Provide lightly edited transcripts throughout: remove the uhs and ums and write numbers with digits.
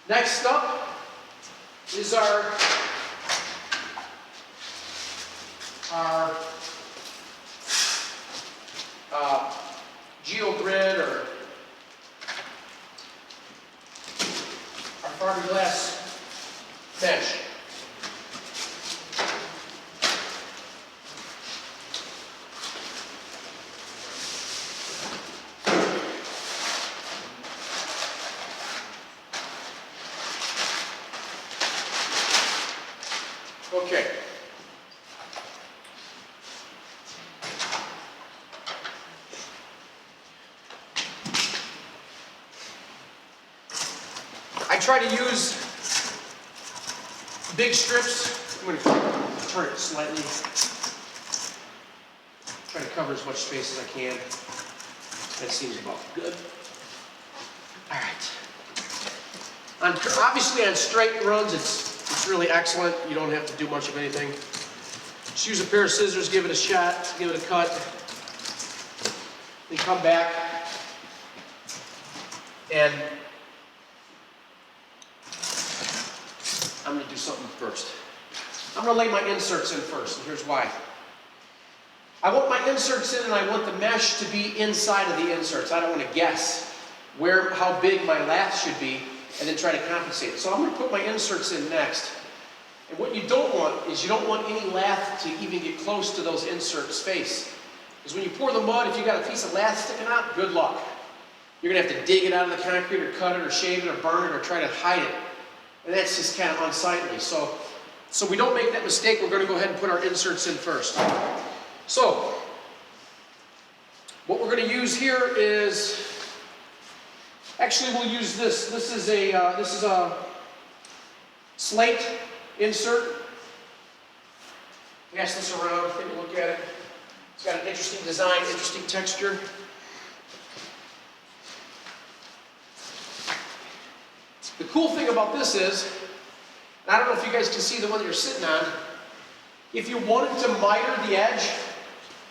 Next up is our geogrid or our fiberglass mesh. Okay. I try to use big strips. I'm going to turn it slightly. Try to cover as much space as I can. That seems about good. All right. Obviously on straight runs, it's really excellent. You don't have to do much of anything. Just use a pair of scissors, give it a shot, give it a cut. Then come back and I'm going to do something first. I'm going to lay my inserts in first, and here's why. I want my inserts in and I want the mesh to be inside of the inserts. I don't want to guess how big my lath should be and then try to compensate it. So I'm going to put my inserts in next. And what you don't want is you don't want any lath to even get close to those inserts' face. Because when you pour the mud, if you got a piece of lath sticking out, good luck. You're going to have to dig it out of the concrete or cut it or shave it or burn it or try to hide it. And that's just kind of unsightly. So we don't make that mistake. We're going to go ahead and put our inserts in first. So what we're going to use here is, actually we'll use this. This is a slate insert. Pass this around, take a look at it. It's got an interesting design, interesting texture. The cool thing about this is, and I don't know if you guys can see the one that you're sitting on, if you wanted to miter the edge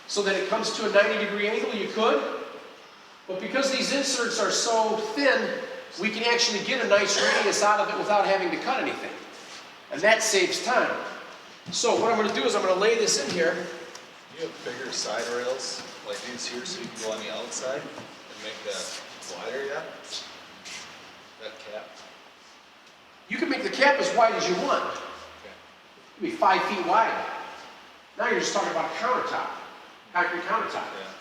so that it comes to a 90-degree angle, you could. But because these inserts are so thin, we can actually get a nice radius out of it without having to cut anything. And that saves time. So what I'm going to do is I'm going to lay this in here. You have bigger side rails like these here so you can go on the outside and make that wider yet? That cap? You can make the cap as wide as you want. Okay. It can be 5 feet wide. Now you're just talking about a countertop, concrete countertop. Yeah.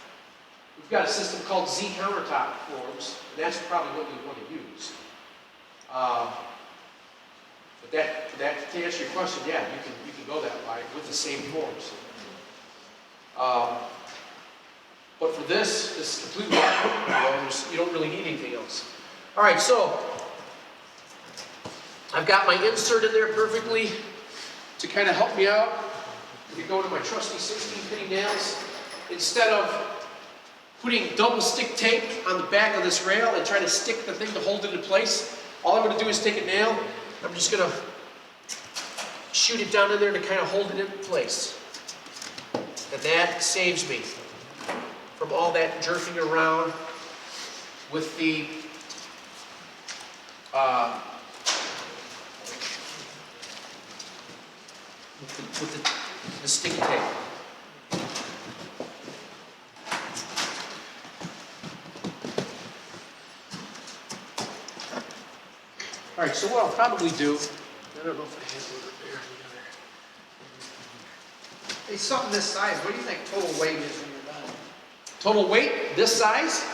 We've got a system called Z countertop forms, and that's probably what we want to use. But to answer your question, yeah, you can go that wide with the same forms. But for this is completely different. You don't really need anything else. All right, so I've got my insert in there perfectly to kind of help me out. If you go to my trusty 16-penny nails, instead of putting double stick tape on the back of this rail and trying to stick the thing to hold it in place, all I'm going to do is take a nail. I'm just going to shoot it down in there to kind of hold it in place. And that saves me from all that jerking around with the sticky tape. All right, so what I'll probably do, I don't know if I have one up there. Hey, something this size, what do you think total weight is when you're done? Total weight, this size?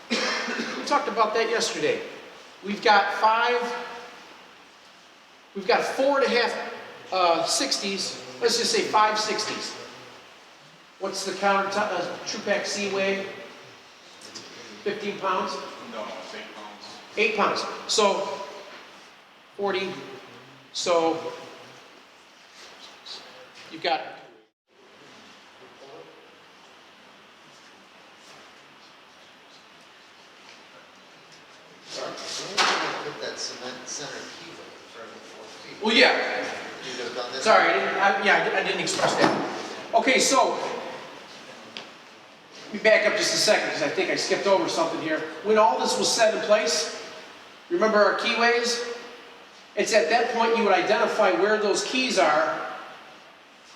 We talked about that yesterday. We've got 4.5 60s. Let's just say 5 60s. What's the countertop, TruePack C weigh? 15 pounds? No, it's 8 pounds. 8 pounds. So 40. So you've got. Put that cement center key for the 4 feet. Well, yeah. You could have done this. Sorry, I didn't express that. Okay, so let me back up just a second because I think I skipped over something here. When all this was set in place, remember our keyways? It's at that point you would identify where those keys are,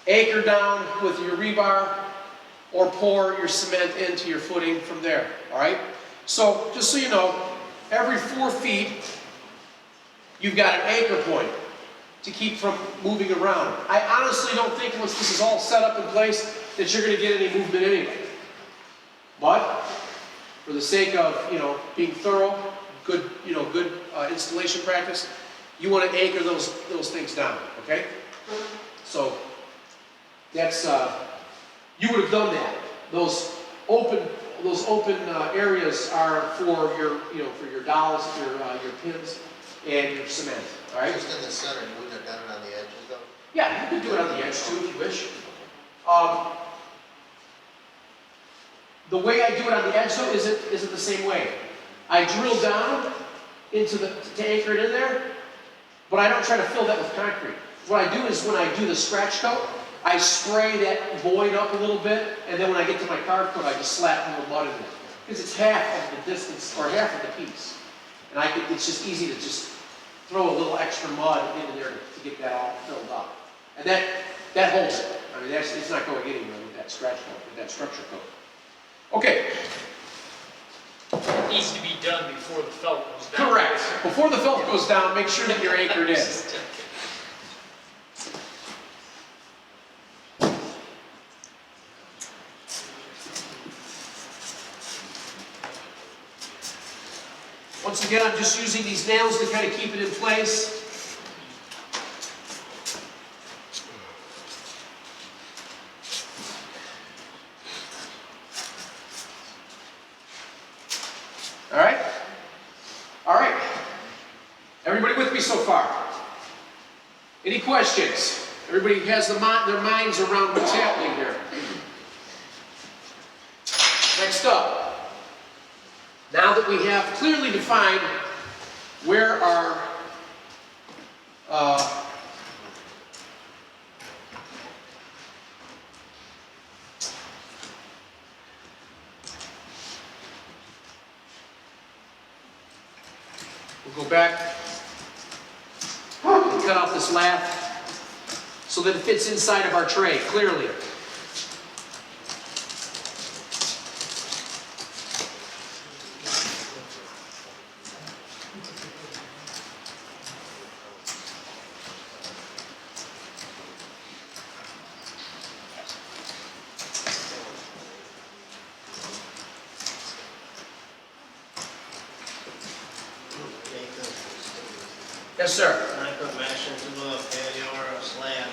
anchor down with your rebar, or pour your cement into your footing from there, all right? So, just so you know, every 4 feet, you've got an anchor point to keep from moving around. I honestly don't think once this is all set up in place that you're going to get any movement anyway. But, for the sake of, being thorough, good, good installation practice, you want to anchor those things down, okay? So, that's, you would have done that. Those open areas are for your, for your dowels, your pins, and your cement, all right? Just in the center, you wouldn't have done it on the edges though? Yeah, you could do it on the edge too if you wish. The way I do it on the edge though isn't the same way. I drill down into to anchor it in there, but I don't try to fill that with concrete. What I do is when I do the scratch coat, I spray that void up a little bit, and then when I get to my carve coat, I just slap a little mud in there. Because it's half of the distance, or half of the piece. And it's just easy to just throw a little extra mud into there to get that all filled up. And that holds it. I mean, it's not going anywhere with that scratch coat, with that structure coat. Okay. It needs to be done before the felt goes down. Correct. Before the felt goes down, make sure that you're anchored in. Once again, I'm just using these nails to kind of keep it in place. All right? All right. Everybody with me so far? Any questions? Everybody has their minds around what's happening here. Next up. Now that we have clearly defined where our we'll go back and cut off this lath so that it fits inside of our tray clearly. Yes, sir. When I put mesh into a patio or a slab,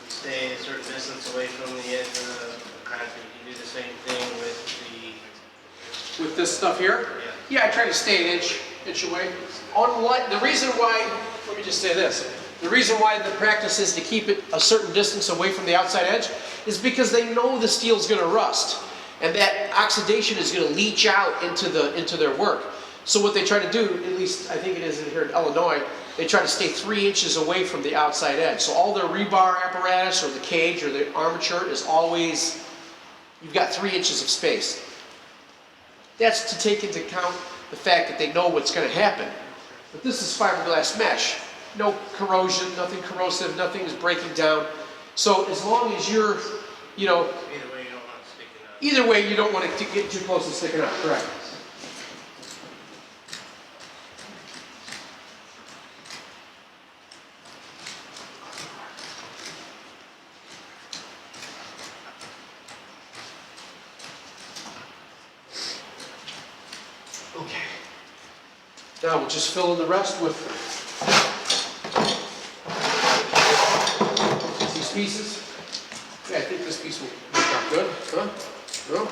we stay a certain distance away from the edge of the concrete. You do the same thing with the... With this stuff here? Yeah. Yeah, I try to stay an inch away. The reason why, let me just say this. The reason why the practice is to keep it a certain distance away from the outside edge is because they know the steel's going to rust. And that oxidation is going to leach out into their work. So what they try to do, at least I think it is here in Illinois, they try to stay 3 inches away from the outside edge. So all their rebar apparatus or the cage or the armature is always, you've got 3 inches of space. That's to take into account the fact that they know what's going to happen. But this is fiberglass mesh. No corrosion, nothing corrosive, nothing is breaking down. So as long as you're, Either way, you don't want it sticking out. either way you don't want it to get too close to sticking out, correct? Okay. Now we'll just fill in the rest with these pieces. Yeah, I think this piece will work out good. Huh? No?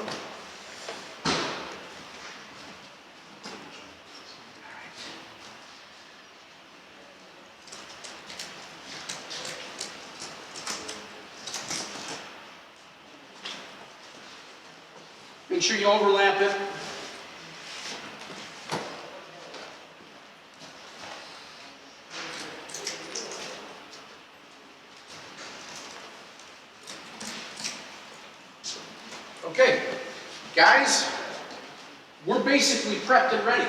Make sure you overlap it. Okay, guys, we're basically prepped and ready.